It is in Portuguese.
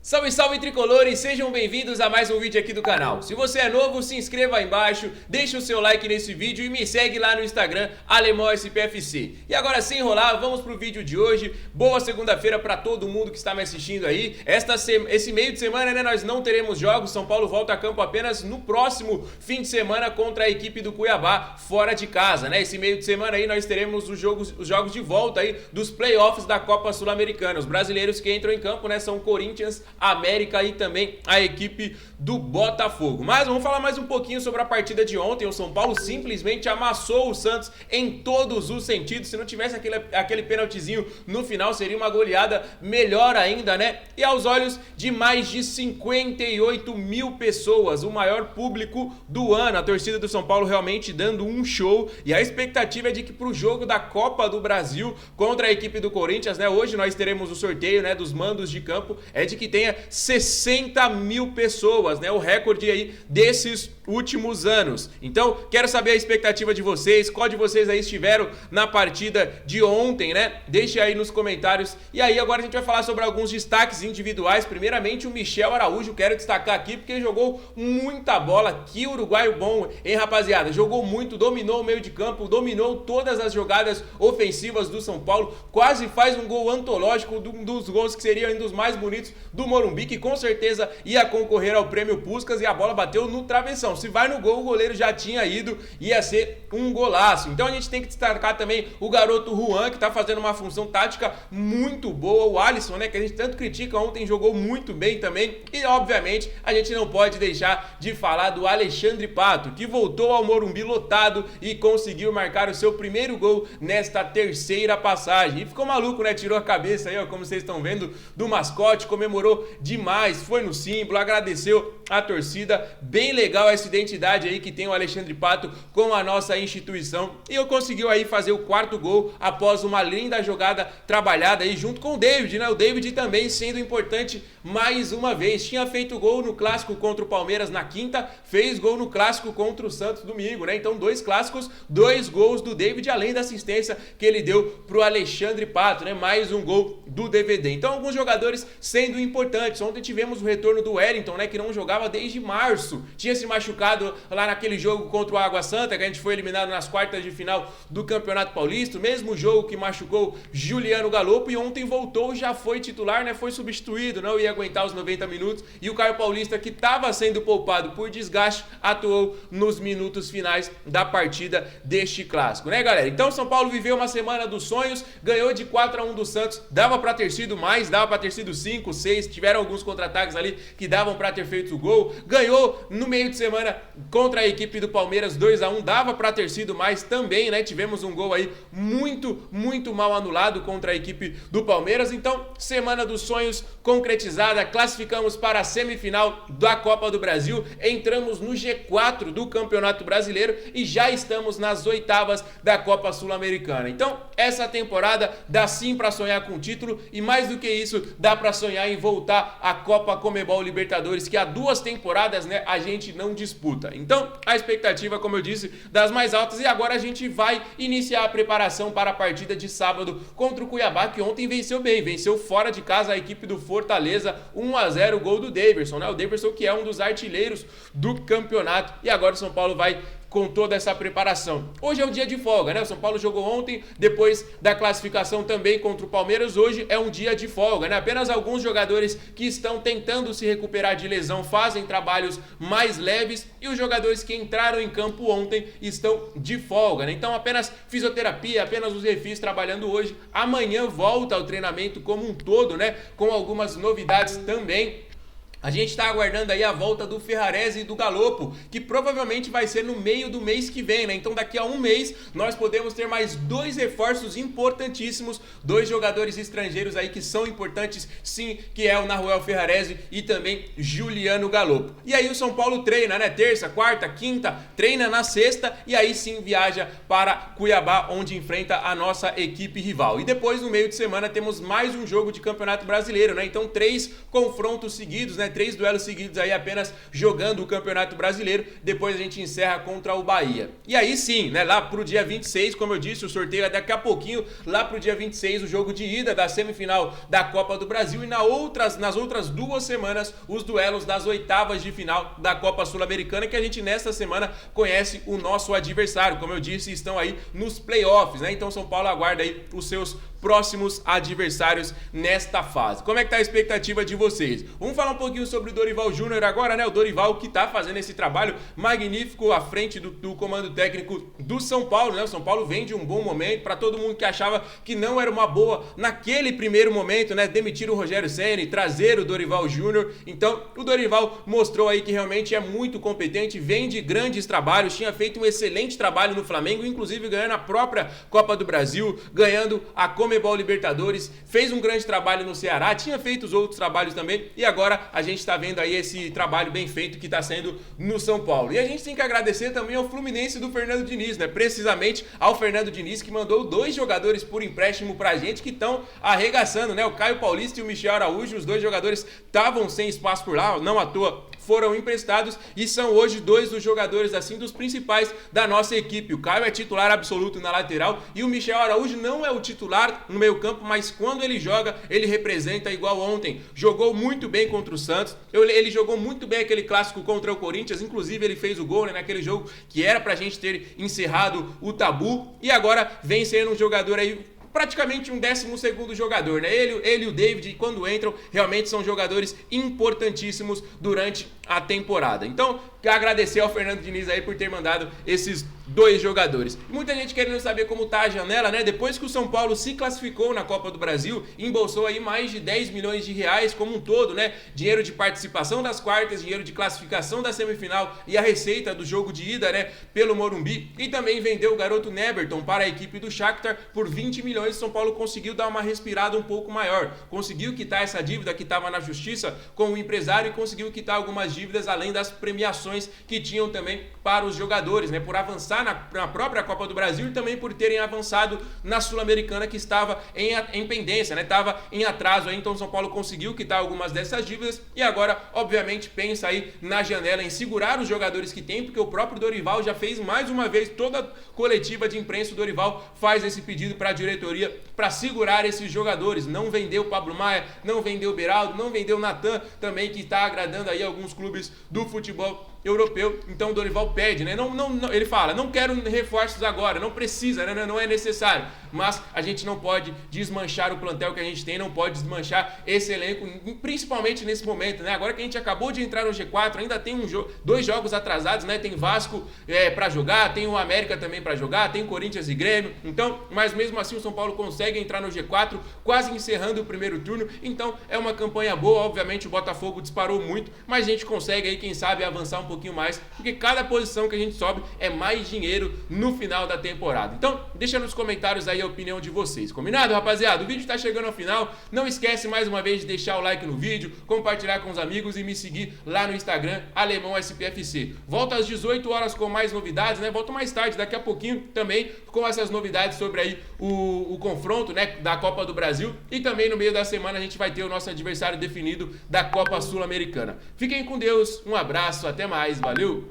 Salve, salve tricolores, sejam bem-vindos a mais um vídeo aqui do canal. Se você é novo, se inscreva aí embaixo, deixa o seu like nesse vídeo e me segue lá no Instagram, AlemãoSPFC. E agora sem enrolar, vamos pro vídeo de hoje. Boa segunda-feira pra todo mundo que está me assistindo aí. Esse meio de semana, né, nós não teremos jogos, São Paulo volta a campo apenas no próximo fim de semana contra a equipe do Cuiabá, fora de casa, né? Esse meio de semana aí nós teremos os jogos de volta aí dos playoffs da Copa Sul-Americana. Os brasileiros que entram em campo, né, são Corinthians, América e também a equipe do Botafogo. Mas vamos falar mais um pouquinho sobre a partida de ontem. O São Paulo simplesmente amassou o Santos em todos os sentidos. Se não tivesse aquele pênaltizinho no final, seria uma goleada melhor ainda, né? E aos olhos de mais de 58 mil pessoas, o maior público do ano. A torcida do São Paulo realmente dando um show. E a expectativa é de que para o jogo da Copa do Brasil contra a equipe do Corinthians, né? Hoje nós teremos o sorteio, né, dos mandos de campo, é de que tenha 60 mil pessoas, né? O recorde aí desses últimos anos. Então, quero saber a expectativa de vocês, qual de vocês aí estiveram na partida de ontem, né? Deixe aí nos comentários. E aí, agora a gente vai falar sobre alguns destaques individuais. Primeiramente, o Michel Araújo, quero destacar aqui porque jogou muita bola. Que uruguaio bom, hein, rapaziada? Jogou muito, dominou o meio de campo, dominou todas as jogadas ofensivas do São Paulo, quase faz um gol antológico, um dos gols que seria um dos mais bonitos do Morumbi, que com certeza ia concorrer ao prêmio Puskás, e a bola bateu no travessão. Se vai no gol, o goleiro já tinha ido, ia ser um golaço. Então a gente tem que destacar também o garoto Juan, que tá fazendo uma função tática muito boa. O Alisson, né, que a gente tanto critica, ontem jogou muito bem também. E obviamente a gente não pode deixar de falar do Alexandre Pato, que voltou ao Morumbi lotado e conseguiu marcar o seu primeiro gol nesta terceira passagem. E ficou maluco, né? Tirou a cabeça aí, ó, como vocês estão vendo, do mascote, comemorou demais, foi no símbolo, agradeceu a torcida. Bem legal essa identidade aí que tem o Alexandre Pato com a nossa instituição. E eu conseguiu aí fazer o quarto gol após uma linda jogada trabalhada aí junto com o David, né? O David também sendo importante mais uma vez. Tinha feito gol no clássico contra o Palmeiras na quinta, fez gol no clássico contra o Santos domingo, né? Então, dois clássicos, dois gols do David, além da assistência que ele deu pro Alexandre Pato, né? Mais um gol do DVD. Então, alguns jogadores sendo importantes. Ontem tivemos o retorno do Wellington, né, que não jogava desde março. Tinha se machucado lá naquele jogo contra o Água Santa, que a gente foi eliminado nas quartas de final do Campeonato Paulista. O mesmo jogo que machucou Juliano Galopo, e ontem voltou, já foi titular, né? Foi substituído, não ia aguentar os 90 minutos. E o Caio Paulista, que estava sendo poupado por desgaste, atuou nos minutos finais da partida deste clássico, né, galera? Então, São Paulo viveu uma semana dos sonhos, ganhou de 4-1 do Santos. Dava para ter sido mais, dava para ter sido 5, 6, tiveram alguns contra-ataques ali que davam para ter feito o gol. Ganhou no meio de semana contra a equipe do Palmeiras 2-1, dava para ter sido mais também, né? Tivemos um gol aí muito mal anulado contra a equipe do Palmeiras. Então, semana dos sonhos concretizada, classificamos para a semifinal da Copa do Brasil, entramos no G4 do Campeonato Brasileiro e já estamos nas oitavas da Copa Sul-Americana. Então, essa temporada dá sim para sonhar com o título, e mais do que isso, dá para sonhar em voltar à Copa Conmebol Libertadores, que há 2 temporadas, né, a gente não disputa. Então, a expectativa, como eu disse, das mais altas, e agora a gente vai iniciar a preparação para a partida de sábado contra o Cuiabá, que ontem venceu bem, venceu fora de casa a equipe do Fortaleza, 1-0, o gol do Daverson, né? O Daverson, que é um dos artilheiros do campeonato, e agora o São Paulo vai com toda essa preparação. Hoje é um dia de folga, né? O São Paulo jogou ontem, depois da classificação também contra o Palmeiras. Hoje é um dia de folga, né? Apenas alguns jogadores que estão tentando se recuperar de lesão fazem trabalhos mais leves, e os jogadores que entraram em campo ontem estão de folga, né? Então, apenas fisioterapia, apenas os refis trabalhando hoje. Amanhã volta ao treinamento como um todo, né? Com algumas novidades também. A gente está aguardando aí a volta do Ferrarese e do Galopo, que provavelmente vai ser no meio do mês que vem, né? Então daqui a um mês nós podemos ter mais 2 reforços importantíssimos, 2 jogadores estrangeiros aí que são importantes sim, que é o Nahuel Ferrarese e também Juliano Galopo. E aí o São Paulo treina, né? Terça, quarta, quinta, treina na sexta, e aí sim viaja para Cuiabá, onde enfrenta a nossa equipe rival. E depois no meio de semana temos mais um jogo de Campeonato Brasileiro, né? Então 3 confrontos seguidos, né? 3 duelos seguidos aí apenas jogando o Campeonato Brasileiro, depois a gente encerra contra o Bahia. E aí sim, né, lá pro dia 26, como eu disse, o sorteio é daqui a pouquinho, lá pro dia 26 o jogo de ida da semifinal da Copa do Brasil e nas outras 2 semanas os duelos das oitavas de final da Copa Sul-Americana, que a gente nesta semana conhece o nosso adversário. Como eu disse, estão aí nos playoffs, né? Então São Paulo aguarda aí os seus próximos adversários nesta fase. Como é que tá a expectativa de vocês? Vamos falar um pouquinho sobre o Dorival Júnior agora, né? O Dorival que tá fazendo esse trabalho magnífico à frente do comando técnico do São Paulo, né? O São Paulo vem de um bom momento, para todo mundo que achava que não era uma boa naquele primeiro momento, né? Demitir o Rogério Ceni, trazer o Dorival Júnior. Então, o Dorival mostrou aí que realmente é muito competente, vem de grandes trabalhos, tinha feito um excelente trabalho no Flamengo, inclusive ganhando a própria Copa do Brasil, ganhando a Comebol Libertadores, fez um grande trabalho no Ceará, tinha feito os outros trabalhos também e agora a gente está vendo aí esse trabalho bem feito que está sendo no São Paulo. E a gente tem que agradecer também ao Fluminense do Fernando Diniz, né? Precisamente ao Fernando Diniz, que mandou 2 jogadores por empréstimo pra gente que estão arregaçando, né? O Caio Paulista e o Michel Araújo, os 2 jogadores estavam sem espaço por lá, não à toa foram emprestados e são hoje 2 dos jogadores assim dos principais da nossa equipe. O Caio é titular absoluto na lateral e o Michel Araújo não é o titular no meio campo, mas quando ele joga, ele representa igual ontem. Jogou muito bem contra o Santos, ele jogou muito bem aquele clássico contra o Corinthians, inclusive ele fez o gol, né, naquele jogo que era pra gente ter encerrado o tabu e agora vem sendo um jogador aí praticamente um 12º jogador, né? Ele e o David, quando entram, realmente são jogadores importantíssimos durante a temporada. Então, agradecer ao Fernando Diniz aí por ter mandado esses 2 jogadores. Muita gente querendo saber como tá a janela, né? Depois que o São Paulo se classificou na Copa do Brasil, embolsou aí mais de 10 milhões de reais como um todo, né? Dinheiro de participação das quartas, dinheiro de classificação da semifinal e a receita do jogo de ida, né? Pelo Morumbi. E também vendeu o garoto Neberton para a equipe do Shakhtar por 20 milhões. O São Paulo conseguiu dar uma respirada um pouco maior. Conseguiu quitar essa dívida que estava na justiça com o empresário e conseguiu quitar algumas dívidas além das premiações que tinham também para os jogadores, né? Por avançar na própria Copa do Brasil e também por terem avançado na Sul-Americana que estava em pendência, né? Estava em atraso aí, então o São Paulo conseguiu quitar algumas dessas dívidas e agora, obviamente, pensa aí na janela em segurar os jogadores que tem, porque o próprio Dorival já fez mais uma vez, toda a coletiva de imprensa, o Dorival faz esse pedido para a diretoria para segurar esses jogadores, não vender o Pablo Maia, não vender o Beraldo, não vender o Natan também, que está agradando aí alguns clubes do futebol europeu. Então o Dorival pede, né? Ele fala, não quero reforços agora, não precisa, né? Não é necessário, mas a gente não pode desmanchar o plantel que a gente tem, não pode desmanchar esse elenco, principalmente nesse momento, né? Agora que a gente acabou de entrar no G4, ainda tem 2 jogos atrasados, né? Tem Vasco para jogar, tem o América também para jogar, tem Corinthians e Grêmio, então, mas mesmo assim o São Paulo consegue entrar no G4, quase encerrando o primeiro turno, então é uma campanha boa. Obviamente o Botafogo disparou muito, mas a gente consegue aí, quem sabe, avançar um pouquinho mais, porque cada posição que a gente sobe é mais dinheiro no final da temporada. Então, deixa nos comentários aí a opinião de vocês. Combinado, rapaziada? O vídeo tá chegando ao final. Não esquece mais uma vez de deixar o like no vídeo, compartilhar com os amigos e me seguir lá no Instagram, AlemãoSPFC. Volto às 18 horas com mais novidades, né? Volto mais tarde, daqui a pouquinho também com essas novidades sobre aí o confronto, né, da Copa do Brasil, e também no meio da semana a gente vai ter o nosso adversário definido da Copa Sul-Americana. Fiquem com Deus, um abraço, até mais, valeu!